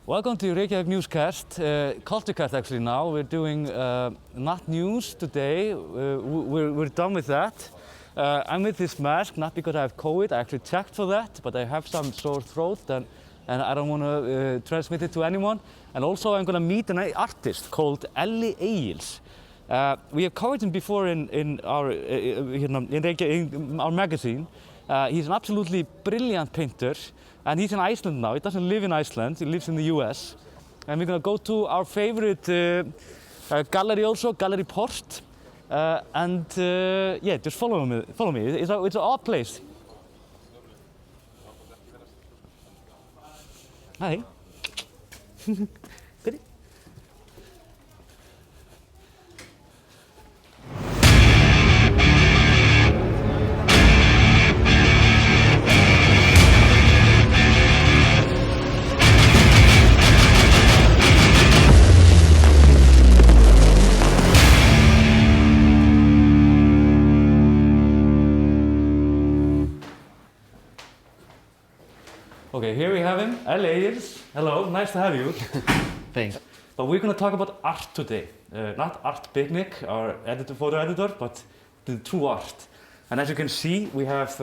Welcome to Reykjavik Newscast, Culturecast actually now. We're doing not news today, we're done with that. I'm with this mask, not because I have COVID, I actually checked for that, but I have some sore throat and I don't want to transmit it to anyone. And also I'm going to meet an artist called Elli Egils. We have covered him before in our magazine. He's an absolutely brilliant painter. And he's in Iceland now. He doesn't live in Iceland, he lives in the US. And we're gonna go to our favorite gallery also, Gallery Port. Yeah, just follow me. It's an odd place. Hi. Good. Okay, here we have him, Elli Egils. Hello, nice to have you. Thanks. But we're going to talk about art today. Not Art Picnic, our photo editor, but the true art. And as you can see, we have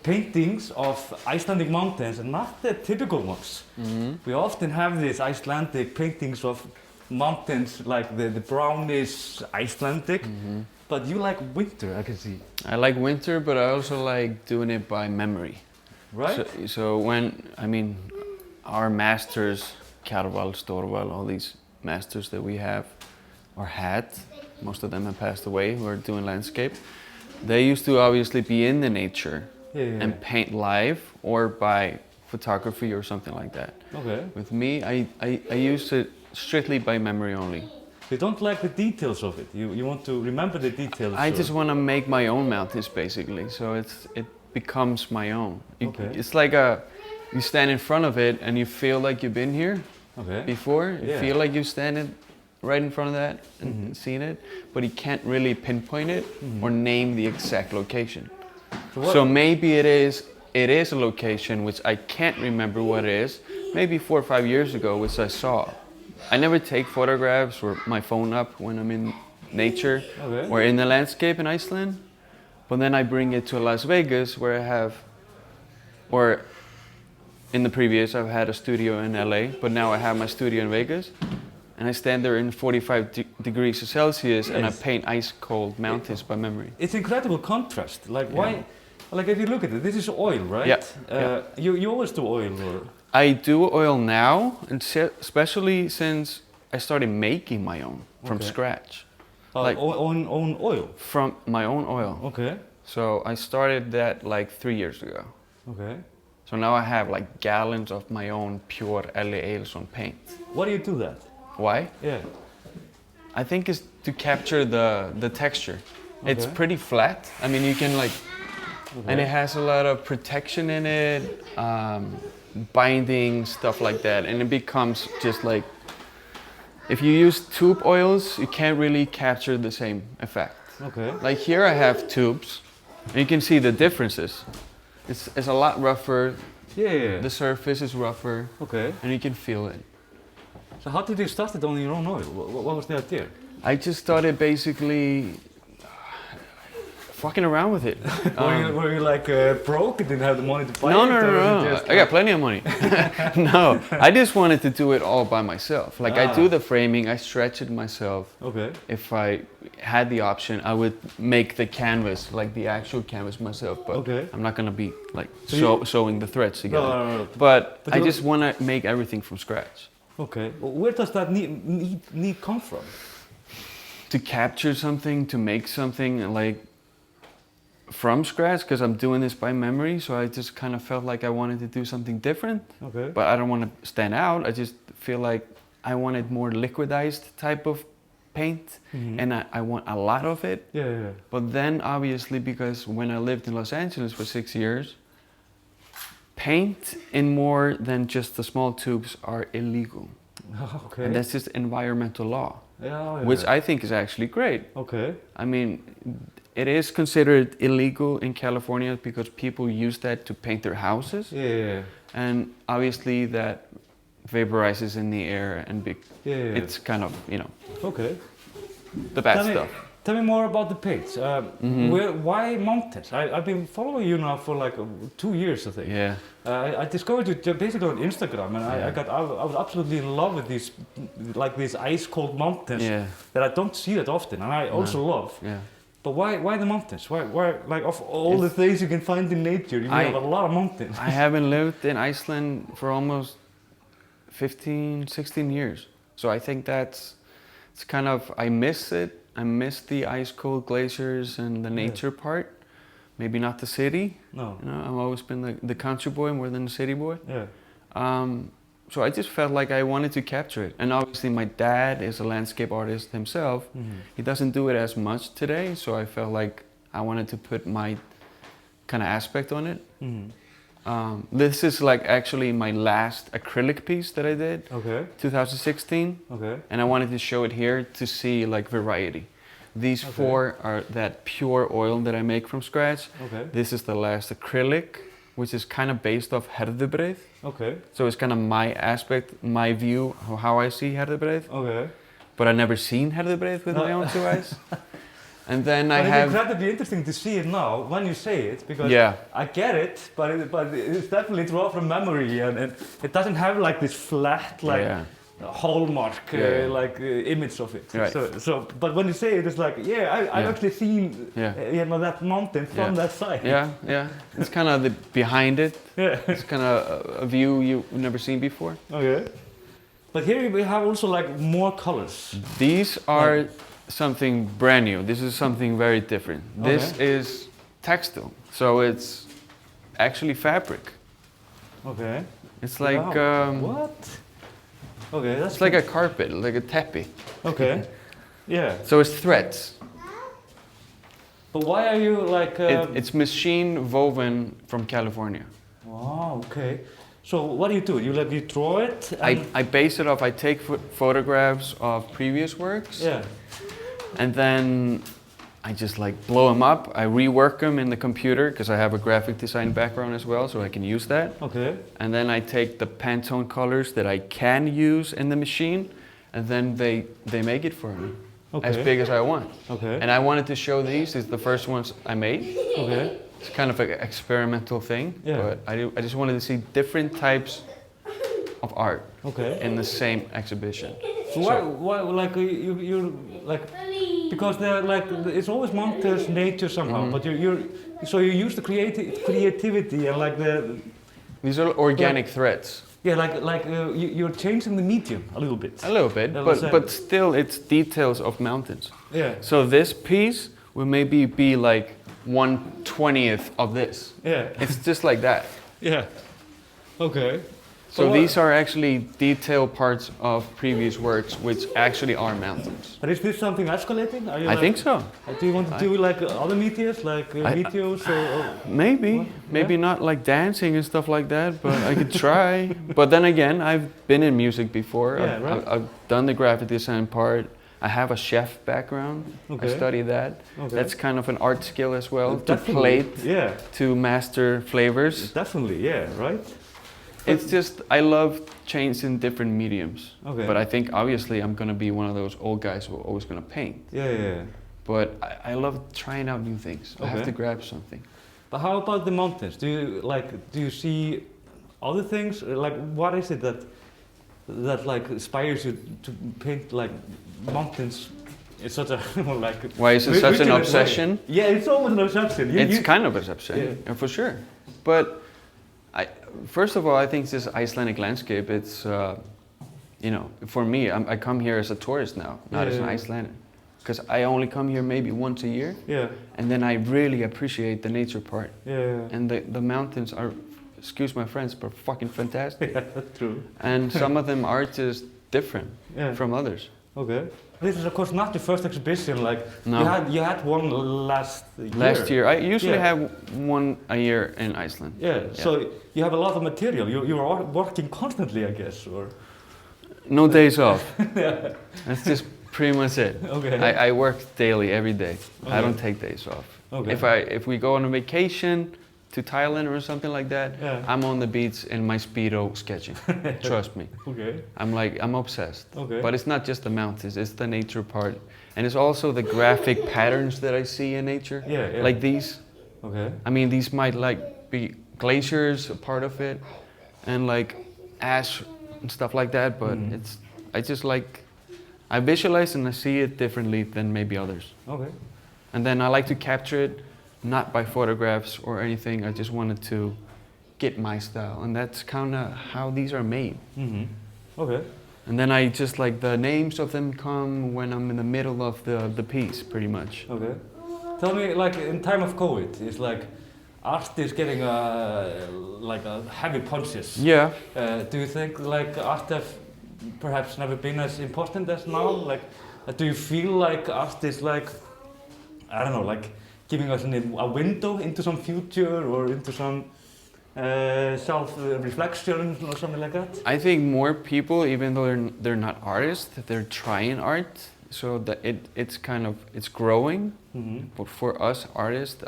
paintings of Icelandic mountains, and not the typical ones. Mm-hmm. We often have these Icelandic paintings of mountains, like the brownish Icelandic. Mm-hmm. But you like winter, I can see. I like winter, but I also like doing it by memory. Right? So our masters, Kjarval, Storval, all these masters that we have, or had, most of them have passed away, who are doing landscape. They used to obviously be in the nature and paint live or by photography or something like that. Okay. With me, I use it strictly by memory only. You don't like the details of it. You want to remember the details. I just want to make my own mountains basically. So it becomes my own. It's like you stand in front of it and you feel like you've been here before. You feel like you're standing right in front of that and seen it, but you can't really pinpoint it or name the exact location. So maybe it is a location which I can't remember what it is, maybe 4 or 5 years ago, which I saw. I never take photographs or my phone up when I'm in nature or in the landscape in Iceland. But then I bring it to Las Vegas where in the previous I've had a studio in LA, but now I have my studio in Vegas. And I stand there in 45 degrees Celsius and I paint ice cold mountains by memory. It's incredible contrast. Like why, like if you look at it, this is oil, right? Yeah. You always do oil, or? I do oil now, and especially since I started making my own from scratch. Like own oil? From my own oil. Okay. So I started that like 3 years ago. Okay. So now I have like gallons of my own pure Elli Egils paint. Why do you do that? Why? Yeah. I think it's to capture the texture. Okay. It's pretty flat. I mean, you can like, and it has a lot of protection in it, binding, stuff like that. And it becomes just like, if you use tube oils, you can't really capture the same effect. Okay. Like here I have tubes, and you can see the differences. It's a lot rougher. Yeah. The surface is rougher. Okay. And you can feel it. So how did you start it on your own oil? What was the idea? I just started basically fucking around with it. Were you like broke and didn't have the money to buy it? No. I got plenty of money. No, I just wanted to do it all by myself. Like I do the framing, I stretch it myself. Okay. If I had the option, I would make the canvas, like the actual canvas myself. But I'm not gonna be like sewing the threads together. No. But I just want to make everything from scratch. Okay. Well, where does that need come from? To capture something, to make something like from scratch, because I'm doing this by memory, so I just kind of felt like I wanted to do something different. Okay. But I don't want to stand out. I just feel like I wanted more liquidized type of paint, and I want a lot of it. Yeah. But then obviously, because when I lived in Los Angeles for 6 years, paint in more than just the small tubes are illegal. Okay. And that's just environmental law, which I think is actually great. Okay. I mean, it is considered illegal in California because people use that to paint their houses. Yeah. And obviously that vaporizes in the air and it's kind of, you know, the bad stuff. Tell me more about the page. Why mountains? I've been following you now for like 2 years, I think. Yeah. I discovered you basically on Instagram, and I was absolutely in love with these ice-cold mountains that I don't see that often, and I also love. Yeah. But why the mountains? Why like of all the things you can find in nature, you have a lot of mountains. I haven't lived in Iceland for almost 15, 16 years. So I think it's kind of, I miss it. I miss the ice cold glaciers and the nature part. Maybe not the city. No. You know, I've always been the country boy more than the city boy. Yeah. So I just felt like I wanted to capture it. And obviously my dad is a landscape artist himself. He doesn't do it as much today, so I felt like I wanted to put my kind of aspect on it. This is like actually my last acrylic piece that I did, 2016. And I wanted to show it here to see like variety. These 4 are that pure oil that I make from scratch. This is the last acrylic, which is kind of based off herðubreið. So it's kind of my aspect, my view of how I see herðubreið. But I've never seen herðubreið with my own 2 eyes. And then I have... It's incredibly interesting to see it now when you say it, because I get it, but it's definitely drawn from memory, and it doesn't have like this flat, like hallmark, like image of it. Right. So, but when you say it, it's like, I've actually seen you know, that mountain from that side. Yeah. It's kind of the behind it. It's kind of a view you've never seen before. But here we have also like more colors. These are something brand new. This is something very different. This is textile, so it's actually fabric. It's like what? That's it's like a carpet, like a teppy. Yeah. So it's threads. But why are you like? It's machine woven from California. Wow. Okay. So what do? You draw it? I base it off. I take photographs of previous works. And then I just like blow them up. I rework them in the computer because I have a graphic design background as well, so I can use that. And then I take the Pantone colors that I can use in the machine, and then they make it for me as big as I want. And I wanted to show these. These are the first ones I made. It's kind of an experimental thing, but I just wanted to see different types of art in the same exhibition. So why like you like, because they're like, it's always mountains, nature somehow, but you use the creativity and like these are organic threads. You're changing the medium a little bit. A little bit, but still it's details of mountains. So this piece will maybe be like 1/20th of this. It's just like that. So these are actually detailed parts of previous works, which actually are mountains. But is this something escalating? I think so. Do you want to do like other meteors, like meteors? Maybe not like dancing and stuff like that, but I could try. But then again, I've been in music before. I've done the graphic design part. I have a chef background. I study that. That's kind of an art skill as well, to plate, to master flavors. Definitely, right? It's just, I love changing different mediums. But I think obviously I'm going to be one of those old guys who are always going to paint. But I love trying out new things. I have to grab something. But how about the mountains? Do you see other things? Like, what is it that like inspires you to paint like mountains? It's such a like. Why is it such an obsession? It's almost an obsession. It's kind of an obsession, for sure. But first of all, I think this Icelandic landscape, it's, you know, for me, I come here as a tourist now, not as an Icelander. Because I only come here maybe once a year. And then I really appreciate the nature part. And the mountains are, excuse my French, but fucking fantastic. That's true. And some of them are just different from others. This is of course not the first exhibition, like you had one last year. Last year. I usually have one a year in Iceland. So you have a lot of material. You are working constantly, I guess, or? No days off. That's just pretty much it. I work daily, every day. I don't take days off. If we go on a vacation, to Thailand or something like that, I'm on the beach in my Speedo sketching. Trust me. Okay. I'm obsessed. Okay. But it's not just the mountains, it's the nature part. And it's also the graphic patterns that I see in nature. Yeah. Like these. Okay. I mean, these might like be glaciers, a part of it, and like ash and stuff like that, but I visualize and I see it differently than maybe others. Okay. And then I like to capture it, not by photographs or anything. I just wanted to get my style, and that's kind of how these are made. Okay. And then I just like the names of them come when I'm in the middle of the piece, pretty much. Okay. Tell me, like in time of COVID, it's like art is getting like a heavy punches. Yeah. Do you think like art have perhaps never been as important as now? Like, do you feel like art is like, I don't know, like giving us a window into some future or into some self-reflection or something like that? I think more people, even though they're not artists, they're trying art. So that it's growing. But for us artists,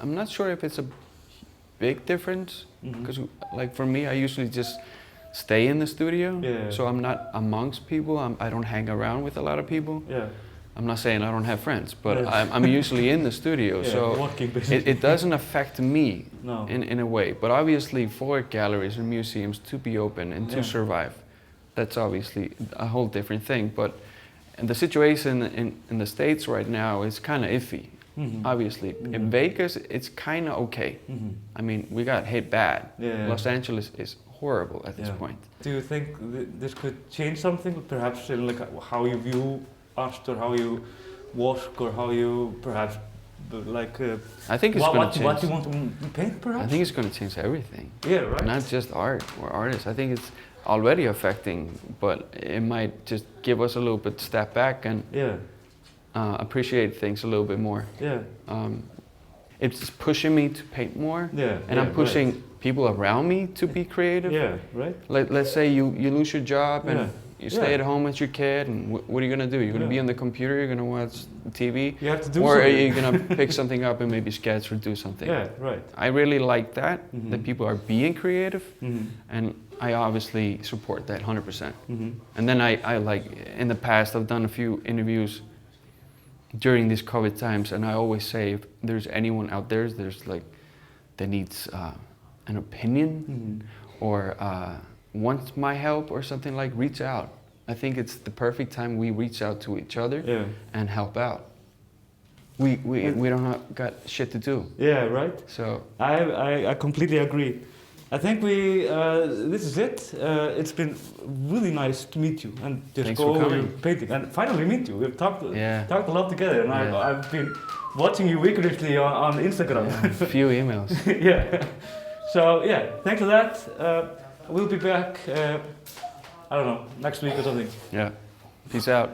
I'm not sure if it's a big difference. Because like for me, I usually just stay in the studio. Yeah. So I'm not amongst people. I don't hang around with a lot of people. Yeah. I'm not saying I don't have friends, but I'm usually in the studio. Yeah, so it doesn't affect me in a way. But obviously for galleries and museums to be open and to survive, that's obviously a whole different thing. But the situation in the States right now is kind of iffy, obviously. In Vegas, it's kind of okay. I mean, we got hit bad. Los Angeles is horrible at this point. Do you think this could change something, perhaps in like how you view art or how you work or how you perhaps like I think it's going to change. What you want to paint, perhaps? I think it's going to change everything. Yeah, right. Not just art or artists. I think it's already affecting, but it might just give us a little bit step back and appreciate things a little bit more. Yeah. It's pushing me to paint more. Yeah. And I'm pushing people around me to be creative. Yeah, right. Let's say you lose your job and you stay at home with your kid, and what are you going to do? You're going to be on the computer, you're going to watch TV? You have to do something. Or are you going to pick something up and maybe sketch or do something? Yeah, right. I really like that people are being creative, and I obviously support that 100%. And then I like, in the past, I've done a few interviews during these COVID times, and I always say, if there's anyone out there that needs an opinion or wants my help or something, like, reach out. I think it's the perfect time we reach out to each other and help out. We don't got shit to do. Yeah, right. So I completely agree. I think this is it. It's been really nice to meet you and just go over your painting and finally meet you. We've talked a lot together, and I've been watching you vigorously on Instagram. A few emails. Yeah. So yeah, thanks for that. We'll be back, I don't know, next week or something. Yeah. Peace out.